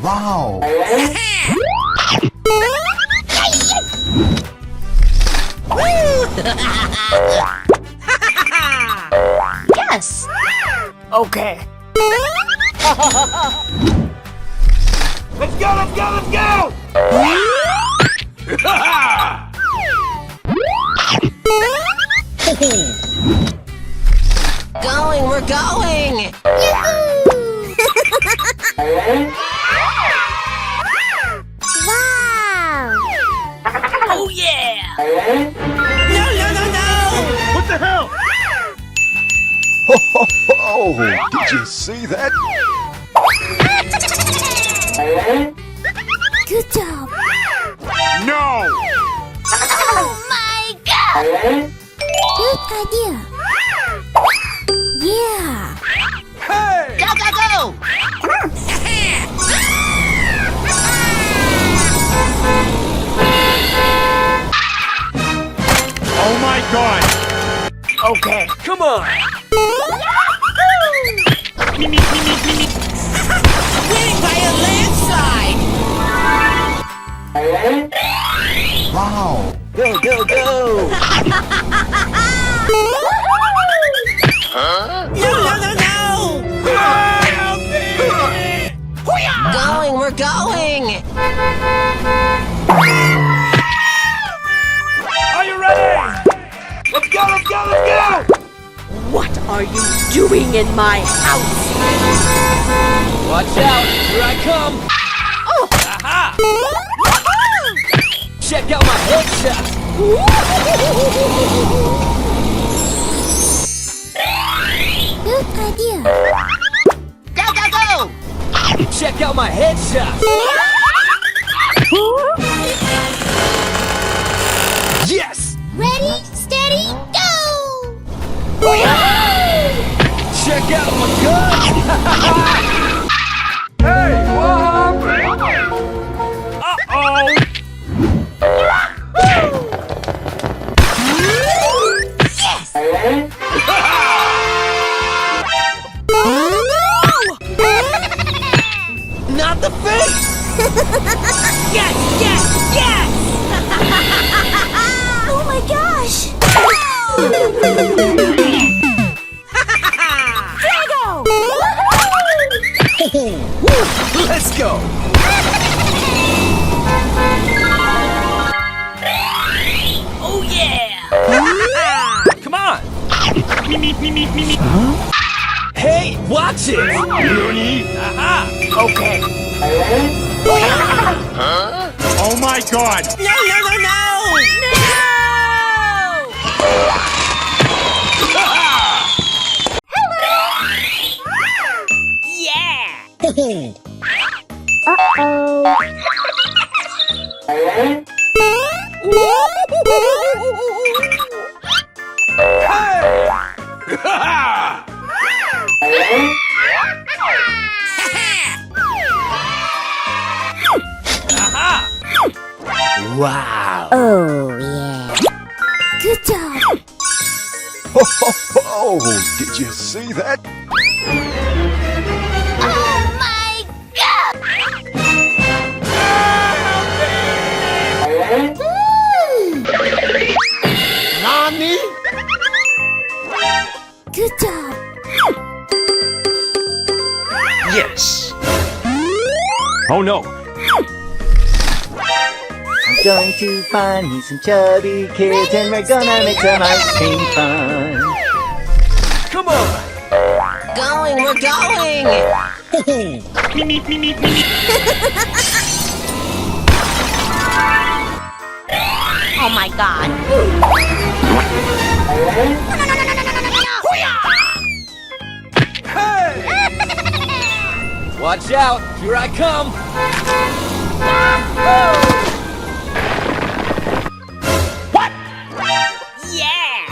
Wow! Yes! Okay. Let's go, let's go, let's go! Going, we're going! Wow! Oh yeah! No, no, no, no! What the hell? Oh, did you see that? Good job! No! Oh my god! Good idea! Yeah! Hey! Go, go, go! Oh my god! Okay. Come on! Winning by a landslide! Wow! Go, go, go! No, no, no, no! Help me! Going, we're going! Are you ready? Let's go, let's go, let's go! What are you doing in my house? Watch out! Here I come! Oh! Aha! Check out my headshot! Good idea! Go, go, go! Check out my headshot! Yes! Ready, steady, go! Check out my gun! Hey, what happened? Uh-oh! Not the face! Yes, yes, yes! Oh my gosh! Drago! Let's go! Oh yeah! Come on! Me. Hey, watch it! Aha! Okay. Oh my god! No, no, no, no! Aha! Wow! Oh yeah! Good job! Oh, did you see that? Oh my god! Nani? Good job! Yes! Oh no! I'm going to find me some chubby kids and we're gonna make some ice cream fun. Come on! Going, we're going! Oh my god! Watch out! Here I come! Yeah!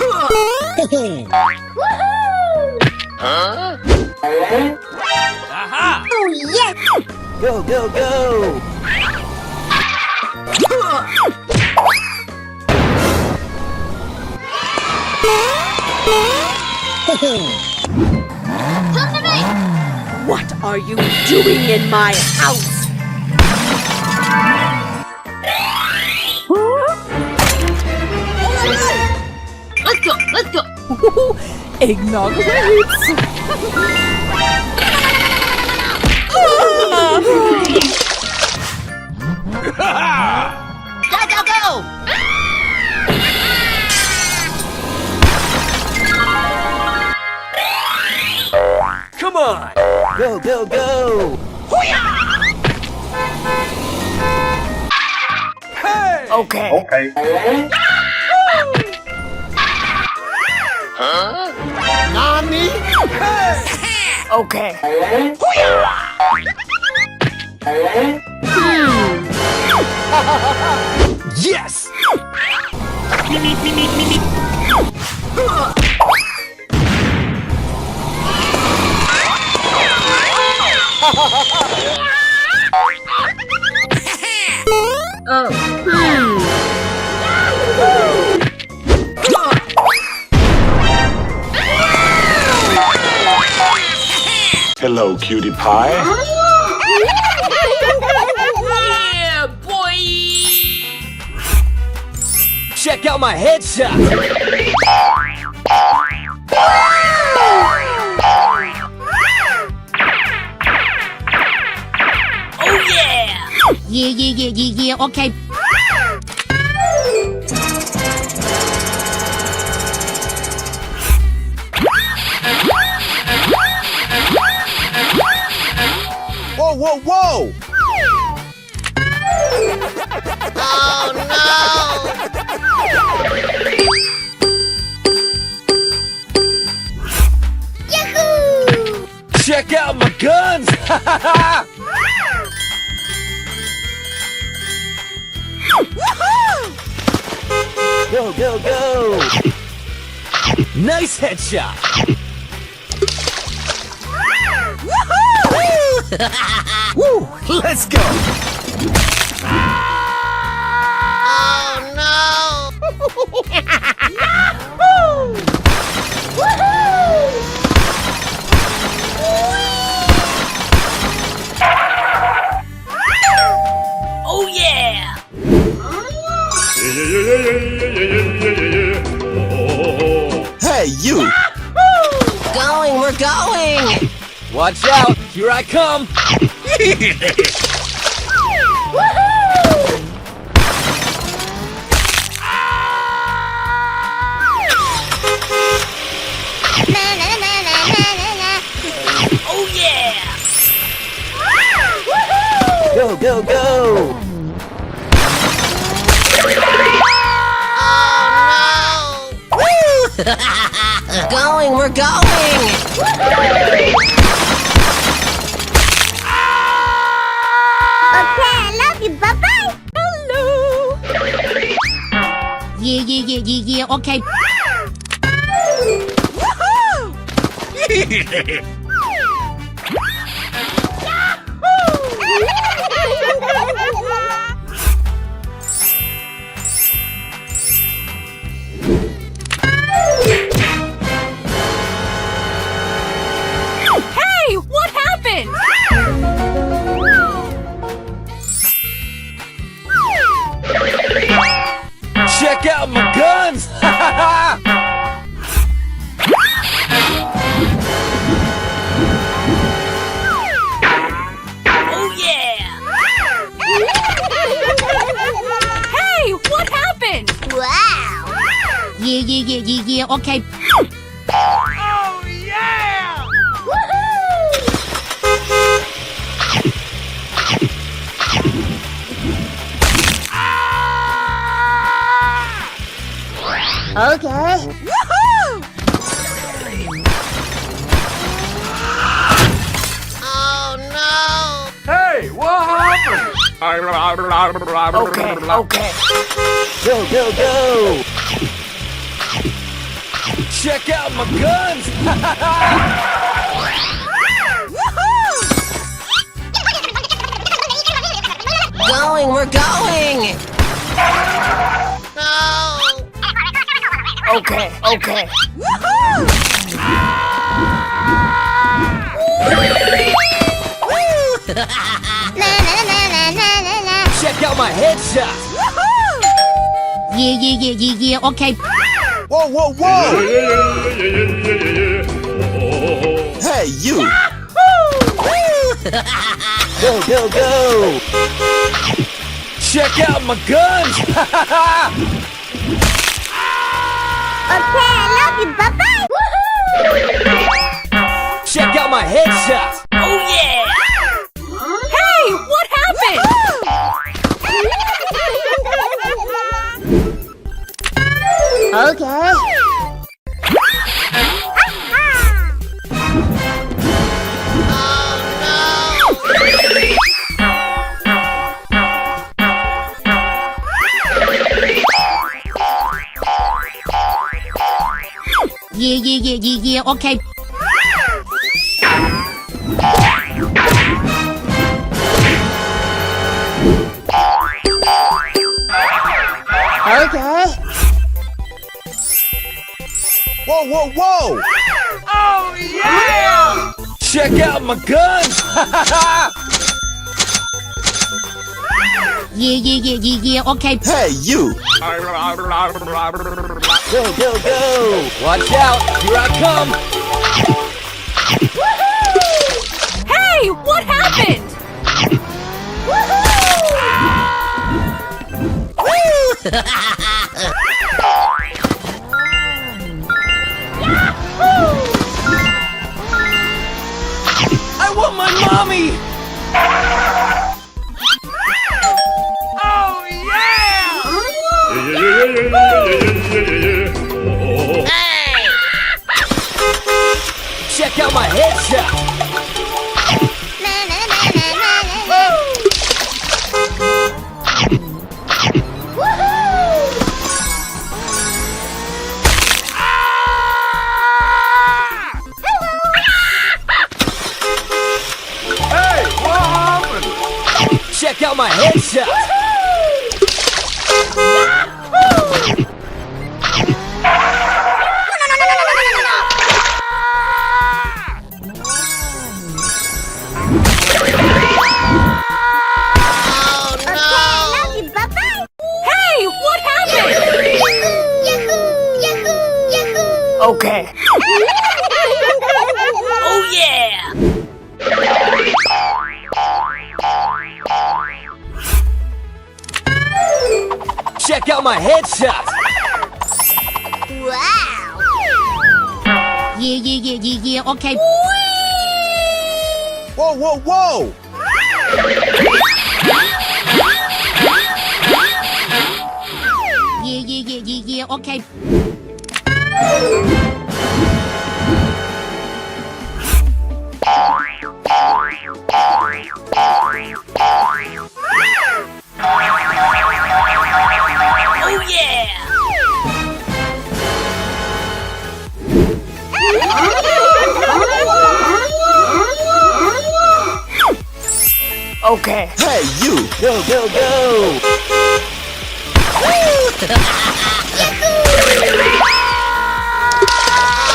Aha! Oh yes! Go, go, go! What are you doing in my house? Eggnog waits. Go, go, go! Come on! Go, go, go! Hey! Okay. Nani? Okay. Yes! Hello, cutie pie. Yeah, boy! Check out my headshot! Oh, yeah! Yeah, okay. Whoa, whoa, whoa! Oh, Yahoo! Check out my guns! Go, go, go! Nice headshot! Woo! Let's go! Oh, yeah! Hey, you! Going, we're going! Watch out! Here I come! Oh, yeah! Go, go, go! Going, we're going! Okay, I love you. Bye-bye. Hello. Yeah, okay. Hey, what happened? Check out my guns! Oh, yeah! Hey, what happened? Wow. Yeah, okay. Oh, yeah! Okay. Hey, what happened? Okay. Go, go, go! Check out my guns! Going, we're going! Okay. Check out my headshot! Yeah, okay. Whoa, Whoa, whoa, whoa! Hey, you! Go, go, go! Check out my guns! Okay, I love you. Bye-bye. Check out my headshots! Oh yeah! Hey, what happened? Okay. Yeah, okay. Okay. Whoa, whoa, whoa! Oh, yeah! Check out my guns! Yeah, okay. Hey, you! Go, go, go! Watch out! Here I come! Hey, what happened? I want my mommy! Oh, yeah! Check out my headshot! Hey, what happened? Check out my headshot! Okay, I love you. Bye-bye. Hey, what happened? Yahoo! Yahoo! Yahoo! Okay. Oh yeah! Check out my headshot! Wow! Yeah, okay. Whoa, whoa, whoa! Yeah, okay. Oh yeah! Okay. Hey, you! Go, go, go!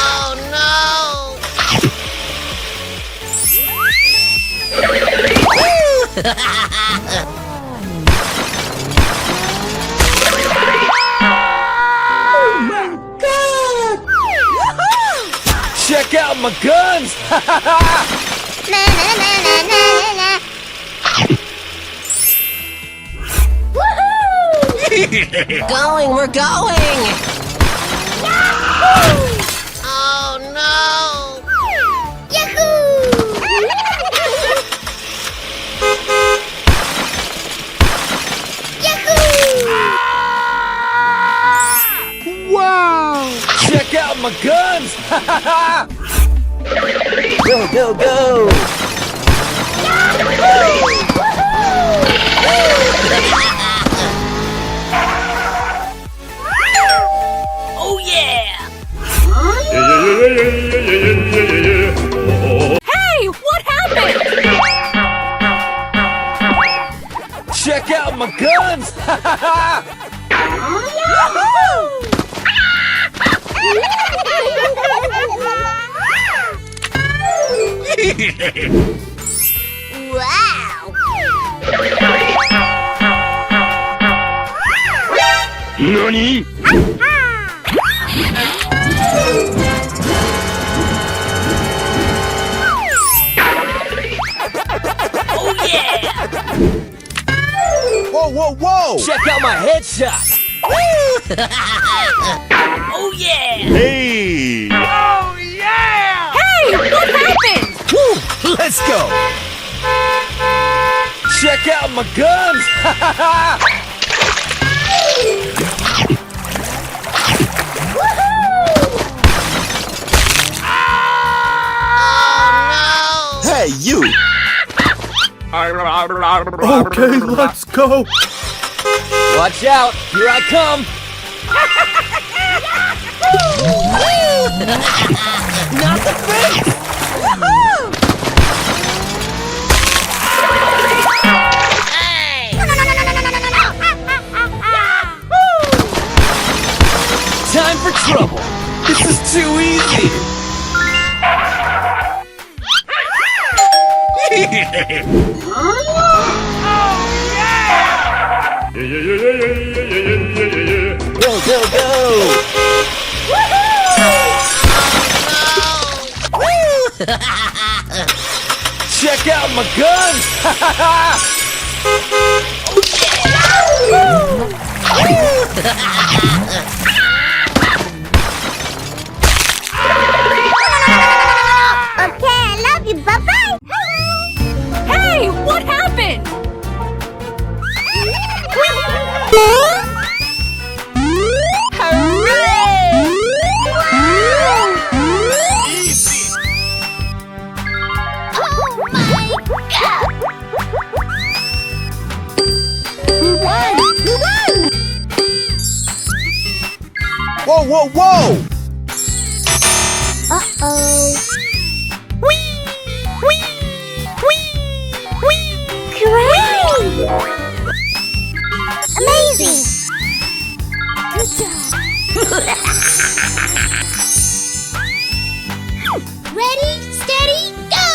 Oh no! Check out my guns! Na na na na na na. Going, we're going! Oh no! Yahoo! Yahoo! Wow! Check out my guns! Go, go, go! Oh yeah! Hey, what happened? Check out my guns! Wow! NANI? Oh yeah! Whoa, whoa, whoa! Check out my headshot. Oh yeah! Hey! Oh, yeah! Hey, what happened? Woo! Let's go! Check out my guns. Oh Hey, you! Okay, let's go. Watch out. Here I come. Not the face! Hey! Time for trouble. This is too easy. Go, go, go! Check out my guns. Okay, I love you. Bye-bye. Hey, what happened? Oh my God! We won! We won! Whoa, whoa, whoa! Uh-oh. Great! Amazing! Good job! Ready, steady, go!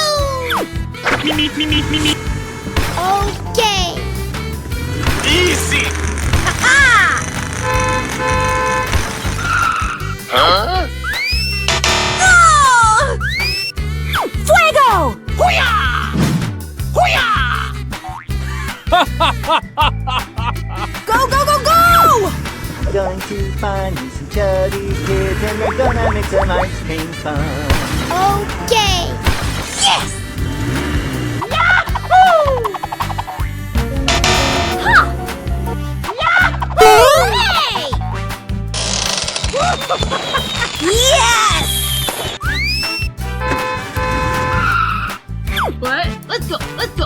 Okay! Easy. Huh? Fuego! Go, go, go, go! Going to find me some chubby kids and we're gonna make some ice cream fun. Okay! Yes! Hey! Yes! What? Let's go! Let's go!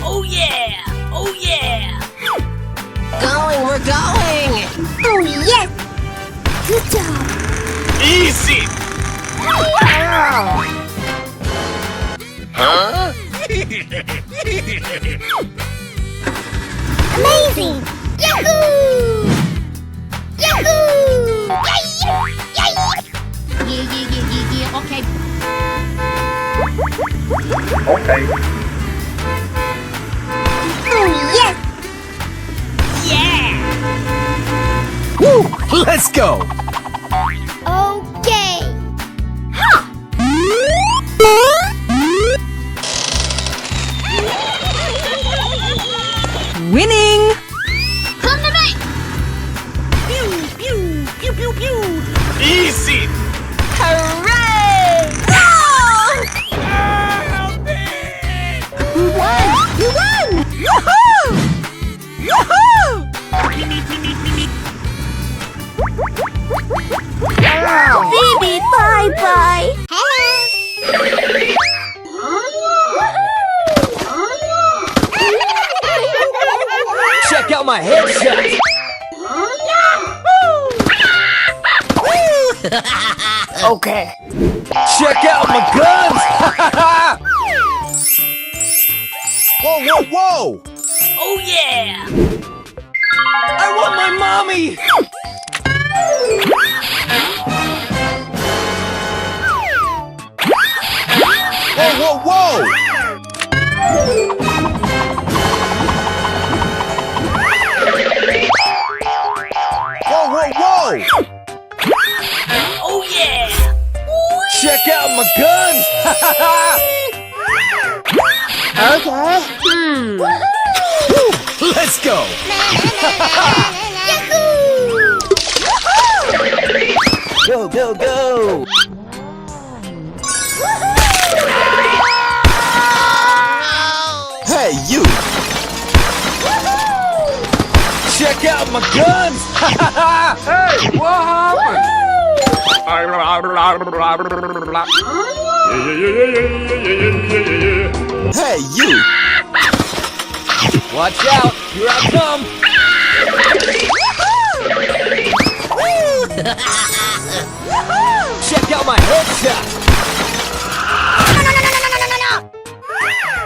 Oh yeah! Oh yeah! Going! We're going! Oh yes! Good job! Easy. Huh? Amazing! Yahoo! Yahoo! Yay! Yay! Yeah. Okay. Okay. Oh yes! Yeah! Woo! Let's go! Okay! Winning! Come to me! Pew! Pew! Pew! Pew! Pew! Easy. Hooray! We won! We won! Woohoo! Woohoo! Baby, bye-bye! Hello! Check out my headshot. Okay. Check out my guns. Whoa, whoa, whoa! Oh yeah! I want my mommy. Whoa, whoa, whoa! Whoa, whoa, whoa! out my guns! Okay. Let's go! Go, go, go! Hey, you! Check out my guns! Hey, what happened? Hey, you! Watch out! Here I come! Check out my headshot!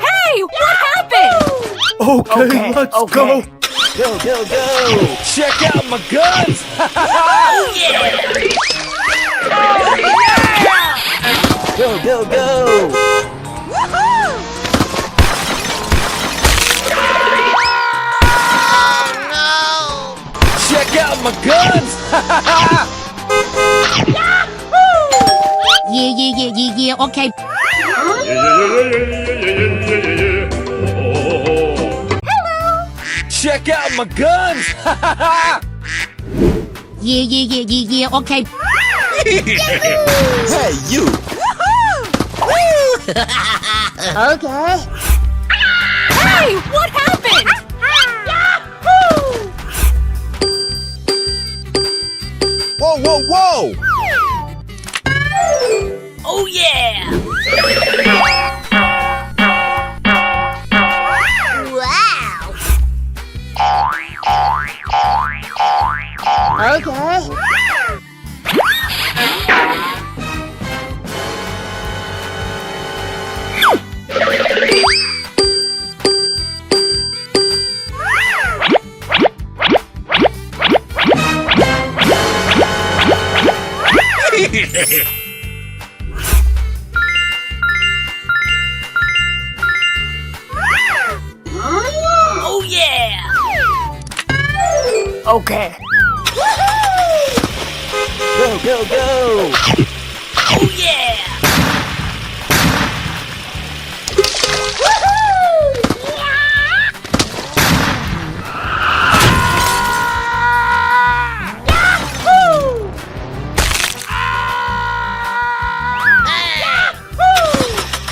Hey, what happened? Okay, let's go! Go, go, go! Check out my guns! Go, go, go! Check out my guns! Yeah, okay. Check out my guns! Yeah, okay. Hey, you! Okay. Hey, what happened? Whoa, whoa, whoa! Oh yeah! Wow. Okay. Oh yeah! Okay. Go, go, go! Oh yeah!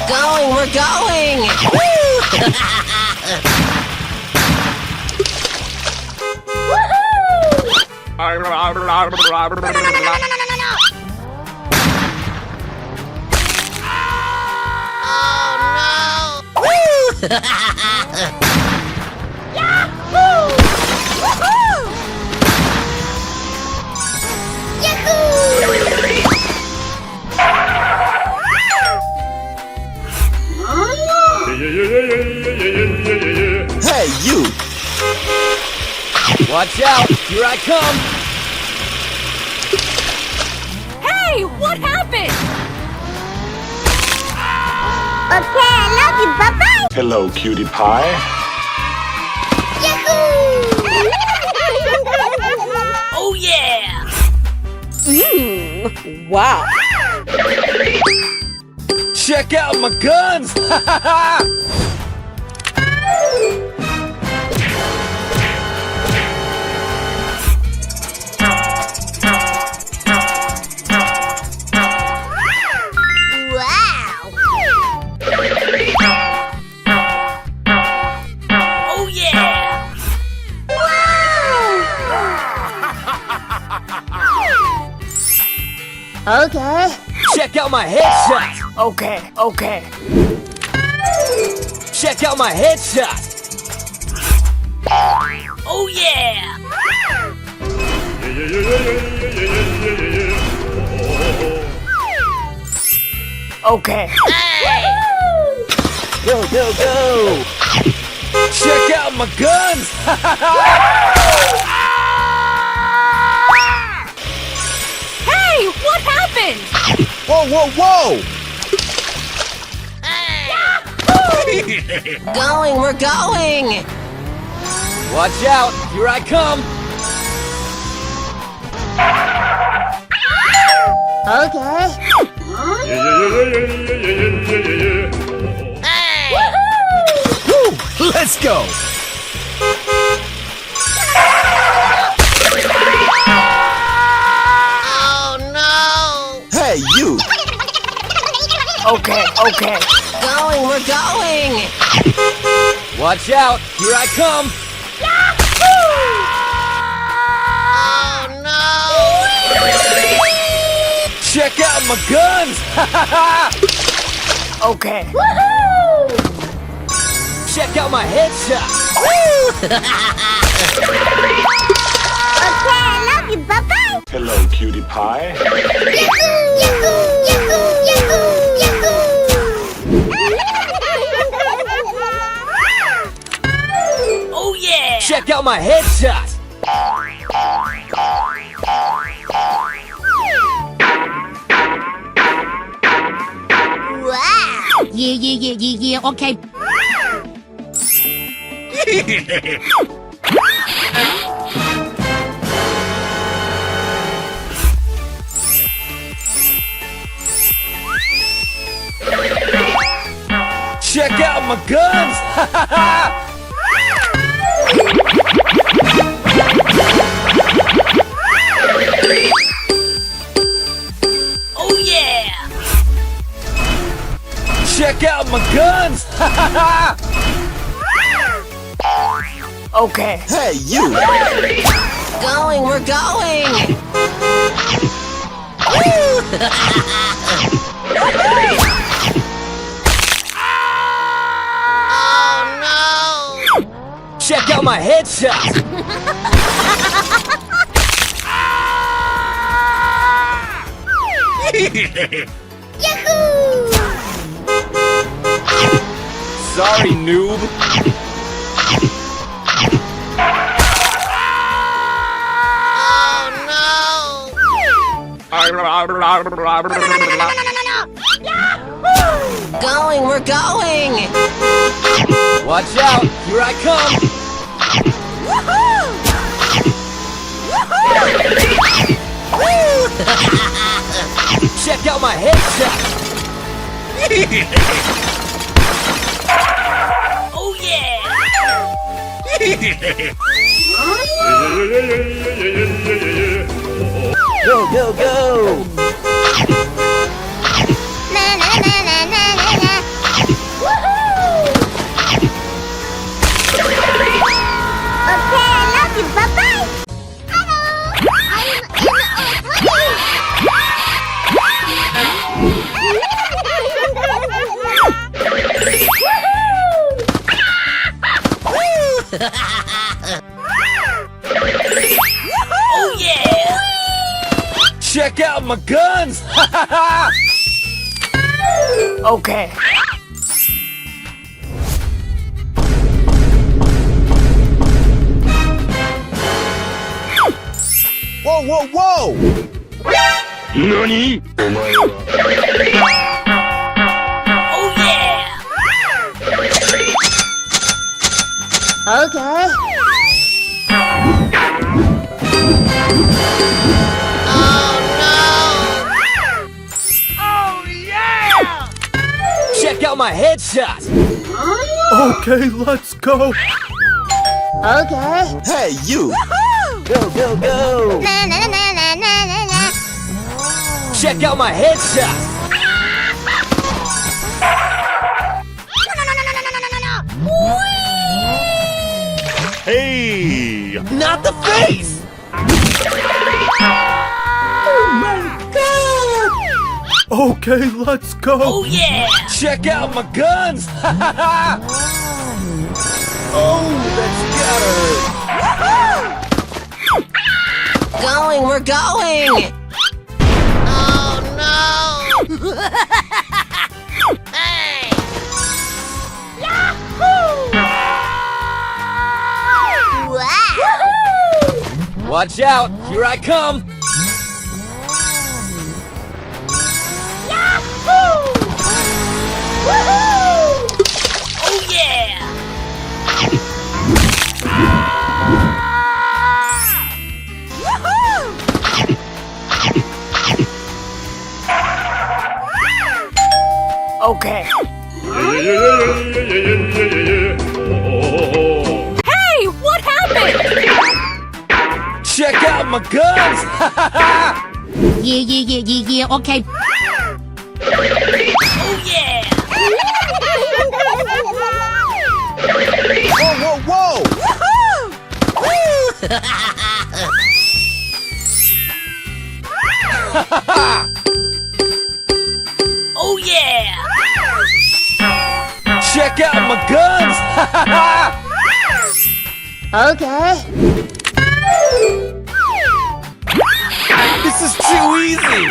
Going, we're going! Hey, you! Watch out! Here I come! Hey, what happened? Okay, I love you. Bye-bye. Hello, cutie pie. Oh yeah! Wow. Check out my guns! Wow. Oh yeah! Okay. Check out my headshot! Okay, okay. Check out my headshot! Oh yeah! Okay. Go, go, go! Check out my guns! Hey, what happened? Whoa, whoa, whoa! Going, we're going! Watch out! Here I come! Okay. Let's go. Oh no! Hey, you. Okay, okay. We're going! Watch out, here I come. Oh no! Check out my guns. Okay. Check out my headshot. Okay, I love you. Bye-bye. Hello, cutie pie. Oh yeah! Check out my headshot. Wow. Yeah, okay. Check out my guns. Oh yeah! Check out my guns. Okay. Hey, you. We're going! Oh no! Check out my headshot. Yahoo! Sorry, noob. We're going! Watch out, here I come. Check out my headshot. Oh yeah! Go, go, go. Na na na na na na na. Woohoo! Okay, I love you. Bye-bye. Hello. I'm in Oh yeah! Check out my guns. Okay. Whoa, whoa, whoa. NANI?! Oh yeah! Okay. Check out my headshot. Okay, let's go. Okay. Hey, you. Go, go, go. Na na na na na na na. Check out my headshot. Hey! Not the face. Okay, let's go. Oh yeah! Check out my guns. Oh, that's gotta hurt. We're going! Oh no! Hey! Wow. Watch out, here I come. Oh yeah! Hey, what happened? Check out my guns! Yeah, okay. Oh yeah! Whoa, whoa, Oh yeah! Check out my guns! Okay. This is too easy!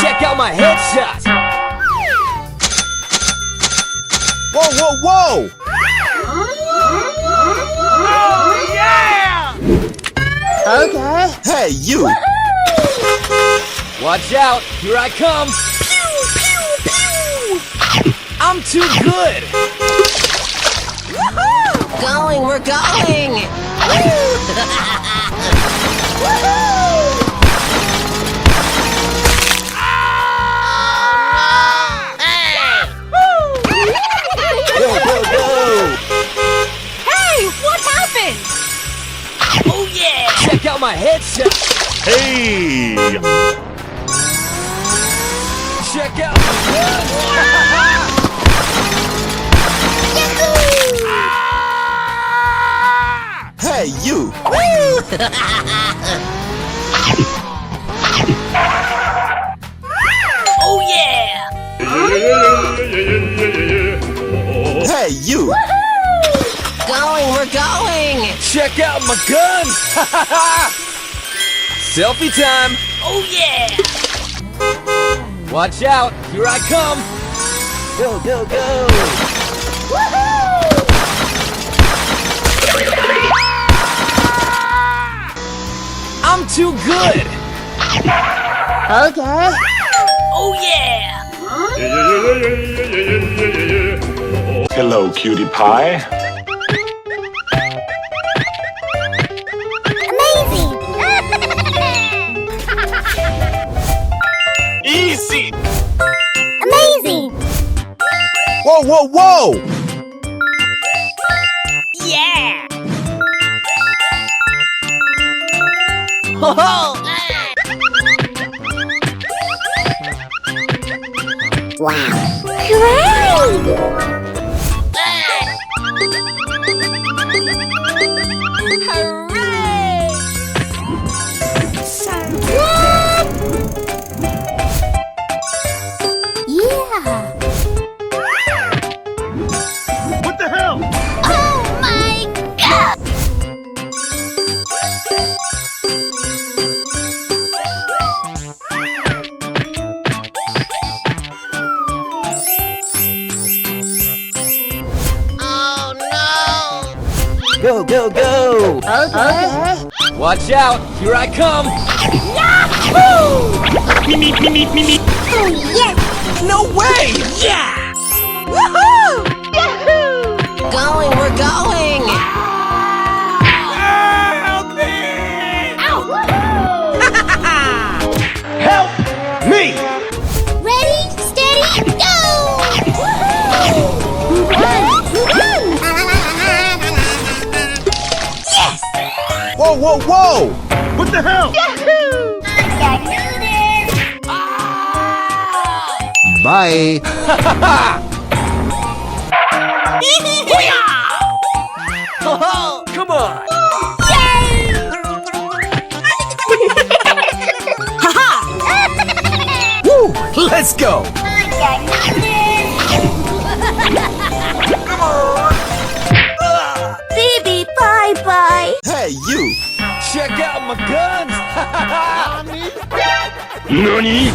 Check out my headshot! whoa, whoa, whoa! Okay. Hey, you! Watch out! Here I come! I'm too good! Going, we're going! Go, go, go! Hey, what happened? Oh yeah! Check out my headshot! Hey! Check out my guns! Hey, you! Oh yeah! Hey, you! Going, we're going! Check out my guns! Selfie time! Oh yeah! Watch out! Here I come! Go, go, go! I'm too good! Okay. Oh yeah! Hello, cutie pie. Amazing. Easy! Amazing. Whoa, whoa, whoa! Yeah! Ho-ho! Wow. Great. Yeah. What the hell? Oh my God. Go, go, go! Okay. Watch out! Here I come! Oh yes. No way! Yeah! Woohoo! Yahoo! Going, we're going! Help me! Ow! Help me! Ready, steady, go! Run! Run! Yes! Whoa, whoa, whoa! What the hell? Yahoo! Bye! Come on! Woo! Let's go! Baby, bye-bye. Hey, you! Check out my guns! Nani?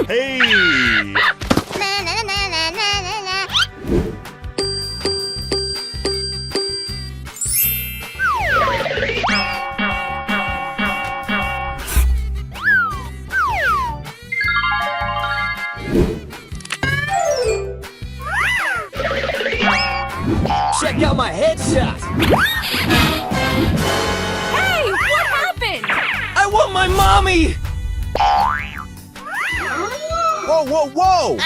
Hey! out my headshot! Hey, what happened? I want my mommy! Whoa, whoa, whoa!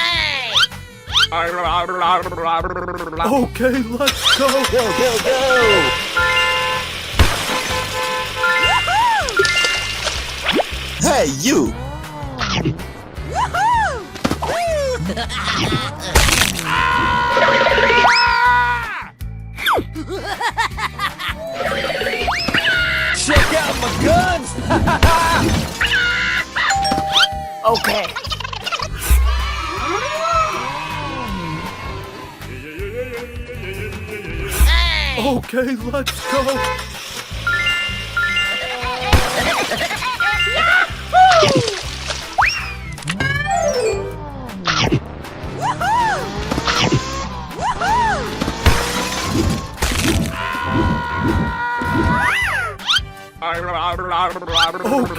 Okay, let's go. Go, go, go! Hey, you! Check out my guns! Okay. Okay, let's go.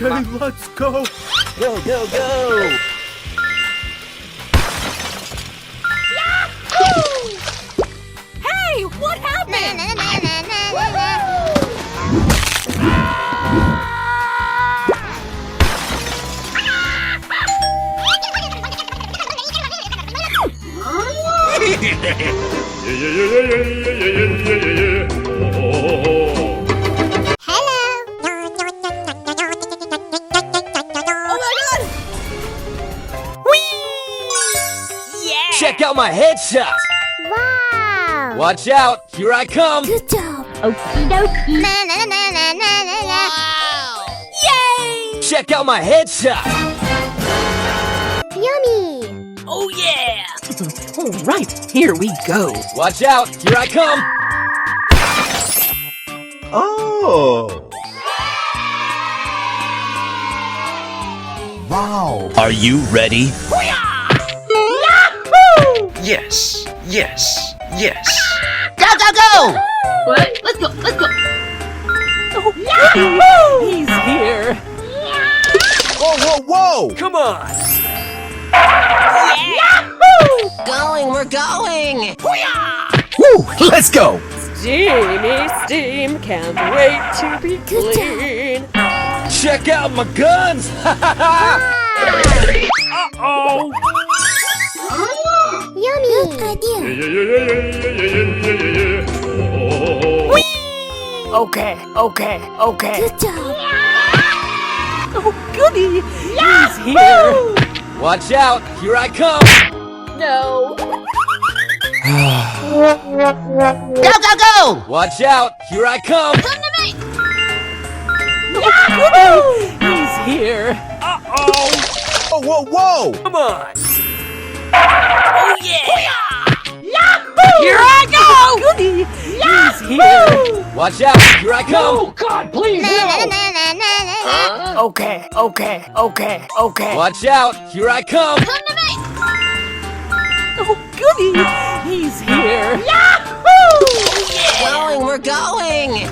Okay, let's go. Go, go, go! Hey, what happened? Check out my headshot! Wow. Watch out! Here I come! Good job. Okie dokie. Yay! Check out my headshot! Yummy. Oh yeah! All right, here we go. Watch out! Here I come! Oh! Wow! Are you ready? Yes, yes, yes. Go, go, go! What? Let's go, let's go. Oh, he's here. Whoa, whoa, whoa! Come on! We're going! Woo! Let's go! Steamy steam, can't wait to be clean. Check out my guns! Uh-oh! Yummy. Good idea. Okay. Good job. Oh, goody! He's here. Watch out! Here I come! No. Go, go, go! Watch out! Here I come! He's here. Uh-oh! Whoa, whoa, whoa! Come on! Oh yeah! Here I go! Goody! He's here. Watch out! Here I come! Oh God, please Okay. Watch out! Here I come! Oh goody! He's here. We're going!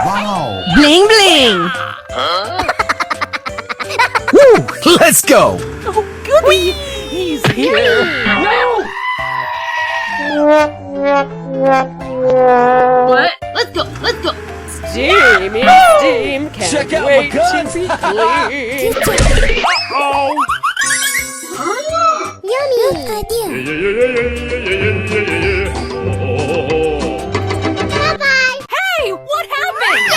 Wow! Bling, bling! Woo! Let's go! Oh goody! He's here. No! What? Let's go. Steamy steam, can't Check out my wait guns. to be clean. Uh-oh! Yummy. Good idea. Bye-bye. Hey, what happened?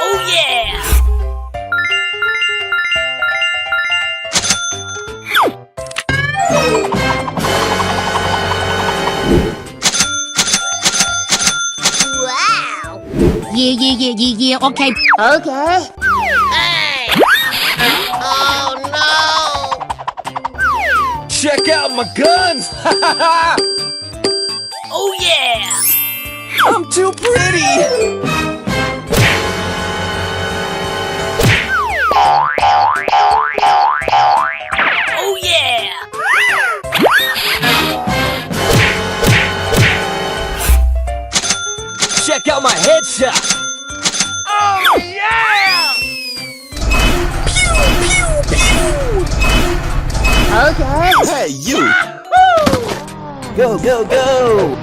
Oh yeah! Wow. Yeah, okay. Okay. Hey! Oh no! Check out my guns! Oh yeah! I'm too pretty! Oh yeah! Check out my headshot! Oh yeah! Okay. Hey, you! Go, go, go!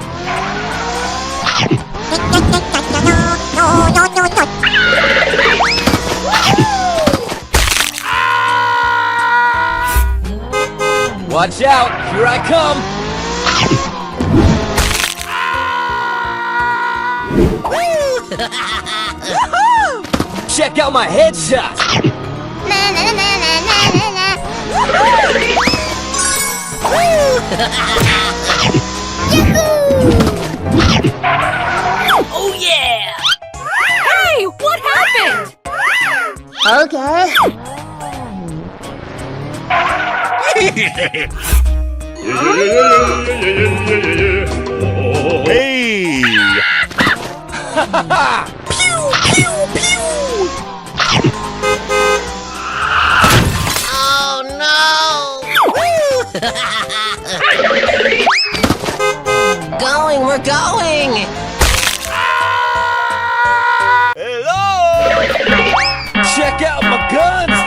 Watch out! Here I come! Check out my headshot! Na na na na na na na. Oh yeah! Hey, what happened? Okay. Hey! Oh no! Going, we're going! Check out my guns!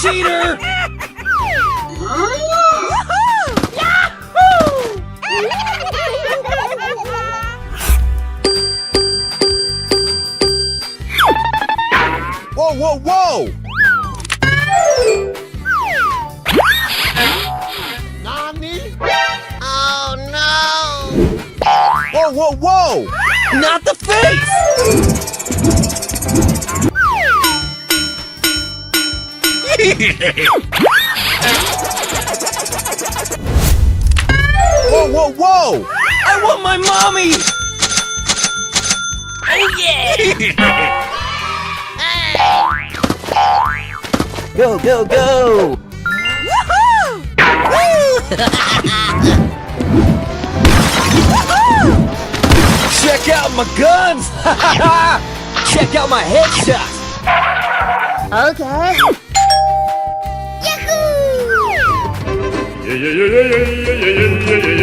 Cheater! Whoa, whoa, whoa! Oh no! Whoa, whoa, whoa! Not the face! Whoa, whoa, whoa! I want my mommy! Oh yeah! Go, go, go! Check out my guns! Check out my headshot! Okay.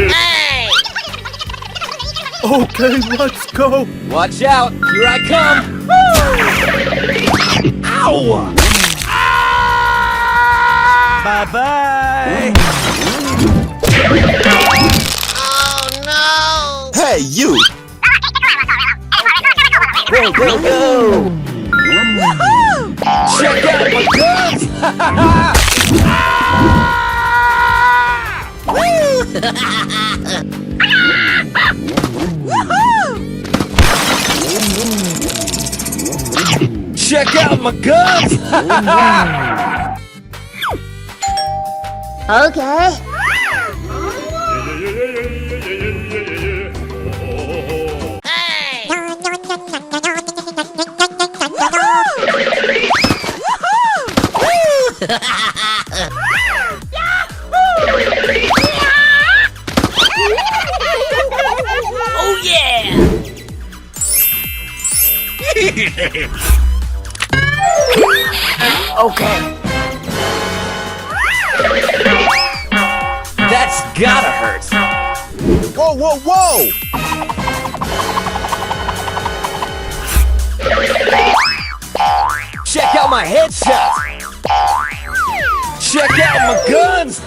Hey! Okay, let's go! Watch out! Here I come! Ow! Bye-bye! Oh no! Hey, you! Go, go, go! Check out my guns! Check out my guns! Okay. Hey! Oh yeah! Okay. That's gotta hurt. Whoa, whoa, whoa! Check out my headshot! Check out my guns!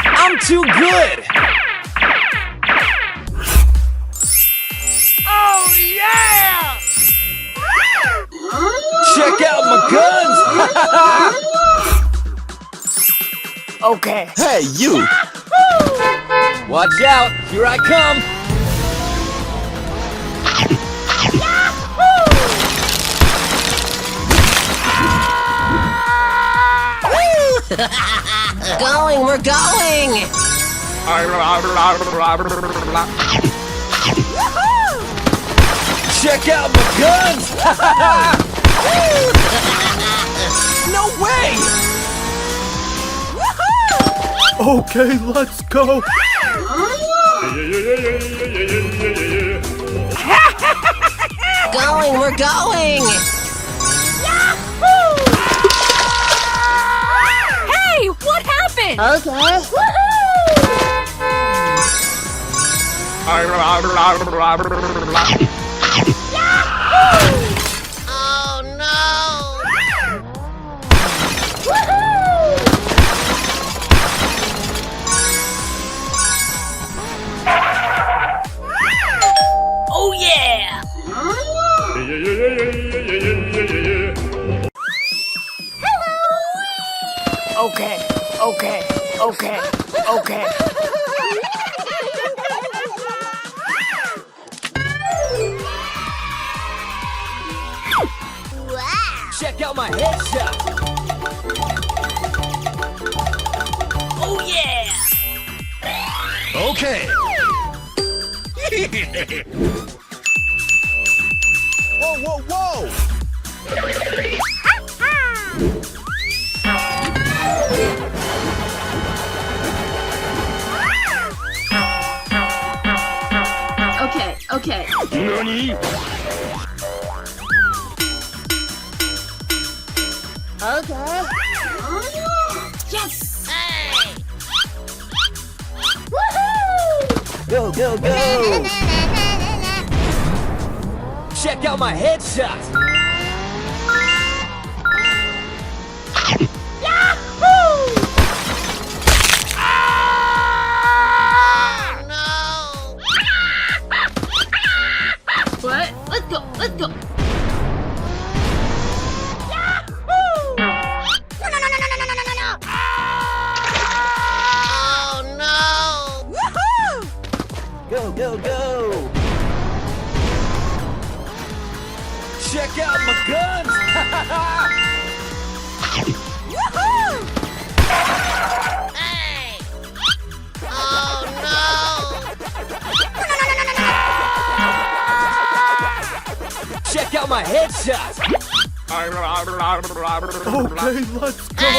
I'm too good! Oh yeah! Check out my guns! Okay. Hey, you! Watch out! Here I come! Going, we're going! Check out my guns! No way! Okay, let's go! Going, we're going! Hey, what happened? Okay. Oh no! Okay. Wow. Check out my headshot. Oh yeah! Okay. Whoa, whoa, whoa! Okay, okay. Nani? Okay. Yes! Woohoo! Go, go, go! Check out my headshot. What? Let's go, let's go. Go, go, go! Check out my guns. Check out my headshot. Okay, let's go.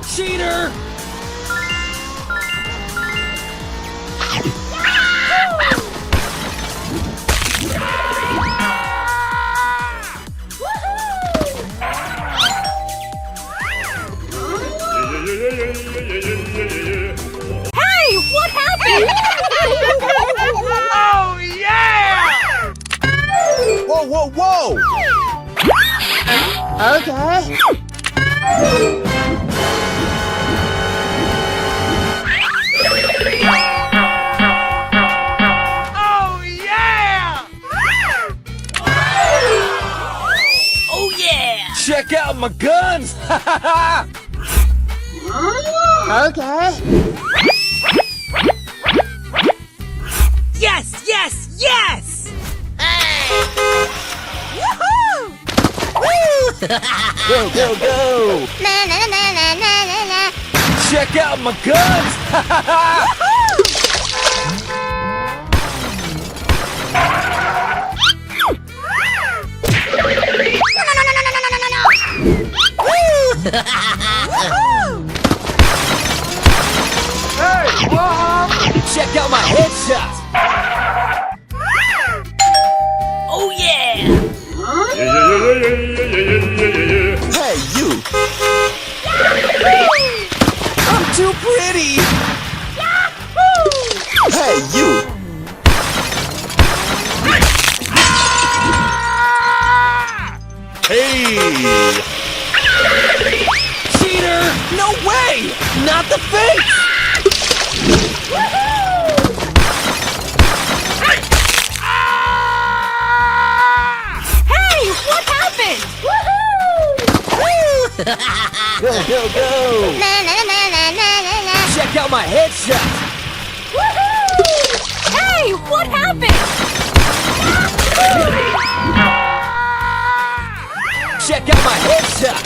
Cheater. Hey, what happened? Oh, yeah! Whoa, whoa, whoa! Okay. Oh, yeah! Oh yeah! Check out my guns. Okay. Yes, yes, yes! Go, go, go! Na na na na na na na. Check out my guns. Check out my headshot. Oh yeah! Hey, you! I'm too pretty. Hey, you! Hey! Cheater. No way. Not the face. Hey, what happened? Go, go, go! Na na na na na na na. Check out my headshot. Hey, what happened? Check out my headshot.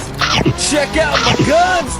Check out my guns.